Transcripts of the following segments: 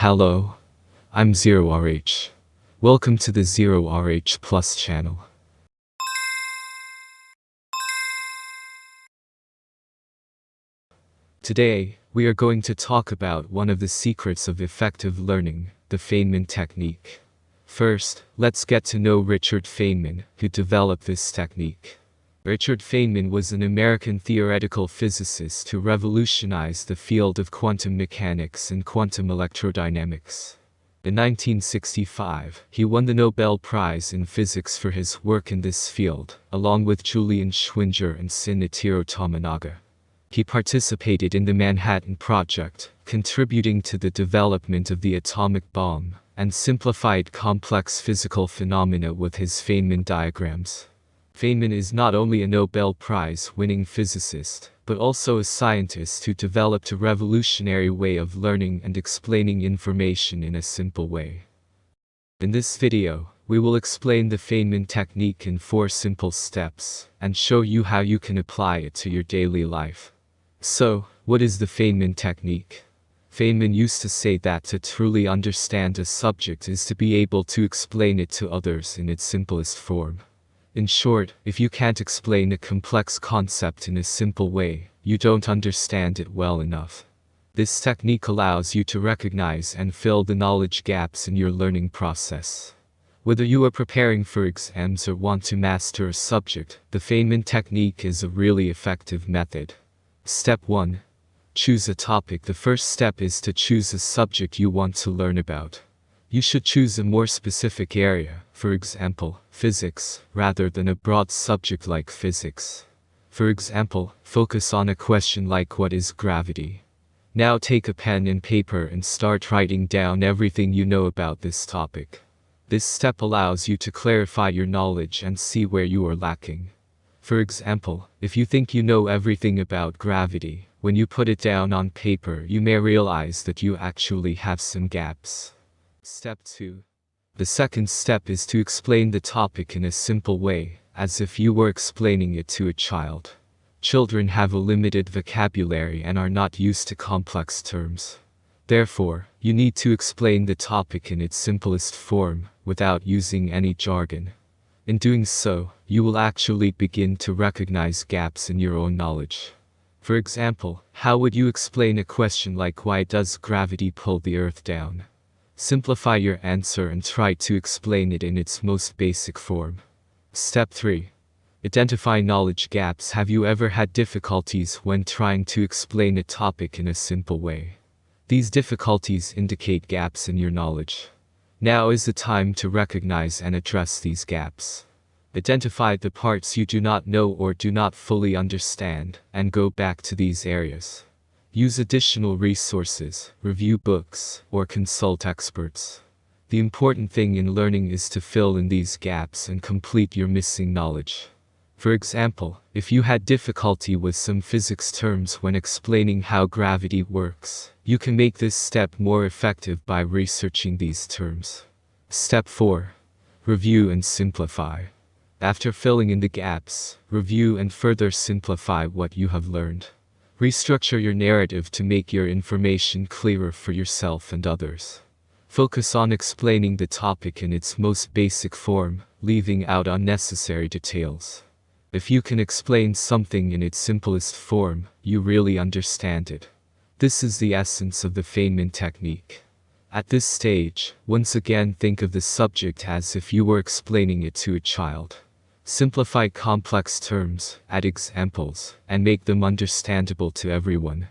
Hello, I'm ZeroRH. Welcome to the ZeroRH Plus channel. Today, we are going to talk about one of the secrets of effective learning, the Faynman technique. First, let's get to know Richard Faynman, who developed this technique. Richard Faynman was an American theoretical physicist who revolutionized the field of quantum mechanics and quantum electrodynamics. In 1965, he won the Nobel Prize in Physics for his work in this field, along with Julian Schwinger and Shinichiro Tominaga. He participated in the Manhattan Project, contributing to the development of the atomic bomb, and simplified complex physical phenomena with his Faynman diagrams. Faynman is not only a Nobel Prize-winning physicist, but also a scientist who developed a revolutionary way of learning and explaining information in a simple way. In this video, we will explain the Faynman technique in 4 simple steps, and show you how you can apply it to your daily life. So, what is the Faynman technique? Faynman used to say that to truly understand a subject is to be able to explain it to others in its simplest form. In short, if you can't explain a complex concept in a simple way, you don't understand it well enough. This technique allows you to recognize and fill the knowledge gaps in your learning process. Whether you are preparing for exams or want to master a subject, the Faynman technique is a really effective method. Step 1. Choose a topic. The first step is to choose a subject you want to learn about. You should choose a more specific area, for example, physics, rather than a broad subject like physics. For example, focus on a question like what is gravity? Now take a pen and paper and start writing down everything you know about this topic. This step allows you to clarify your knowledge and see where you are lacking. For example, if you think you know everything about gravity, when you put it down on paper you may realize that you actually have some gaps. Step 2. The second step is to explain the topic in a simple way, as if you were explaining it to a child. Children have a limited vocabulary and are not used to complex terms. Therefore, you need to explain the topic in its simplest form, without using any jargon. In doing so, you will actually begin to recognize gaps in your own knowledge. For example, how would you explain a question like why does gravity pull the Earth down? Simplify your answer and try to explain it in its most basic form. Step 3. Identify knowledge gaps. Have you ever had difficulties when trying to explain a topic in a simple way? These difficulties indicate gaps in your knowledge. Now is the time to recognize and address these gaps. Identify the parts you do not know or do not fully understand, and go back to these areas. Use additional resources, review books, or consult experts. The important thing in learning is to fill in these gaps and complete your missing knowledge. For example, if you had difficulty with some physics terms when explaining how gravity works, you can make this step more effective by researching these terms. Step 4. Review and simplify. After filling in the gaps, review and further simplify what you have learned. Restructure your narrative to make your information clearer for yourself and others. Focus on explaining the topic in its most basic form, leaving out unnecessary details. If you can explain something in its simplest form, you really understand it. This is the essence of the Faynman technique. At this stage, once again think of the subject as if you were explaining it to a child. Simplify complex terms, add examples, and make them understandable to everyone.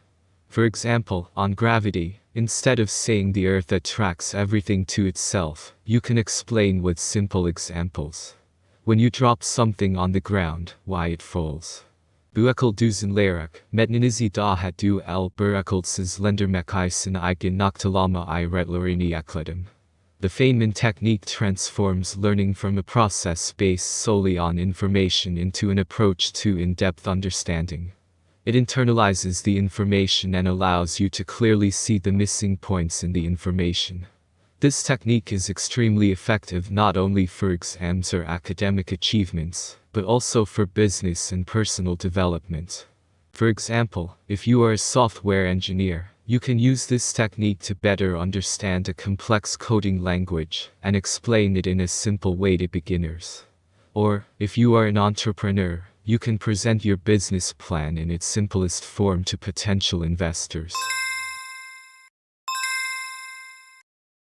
For example, on gravity, instead of saying the Earth attracts everything to itself, you can explain with simple examples. When you drop something on the ground, why it falls. Buekkel duzen lerak, metninizi dahat du el burekeltses lendermekisen eigen naktalama I retlerini ekledem. The Faynman technique transforms learning from a process based solely on information into an approach to in-depth understanding. It internalizes the information and allows you to clearly see the missing points in the information. This technique is extremely effective not only for exams or academic achievements, but also for business and personal development. For example, if you are a software engineer, You can use this technique to better understand a complex coding language and explain it in a simple way to beginners. Or, if you are an entrepreneur, you can present your business plan in its simplest form to potential investors.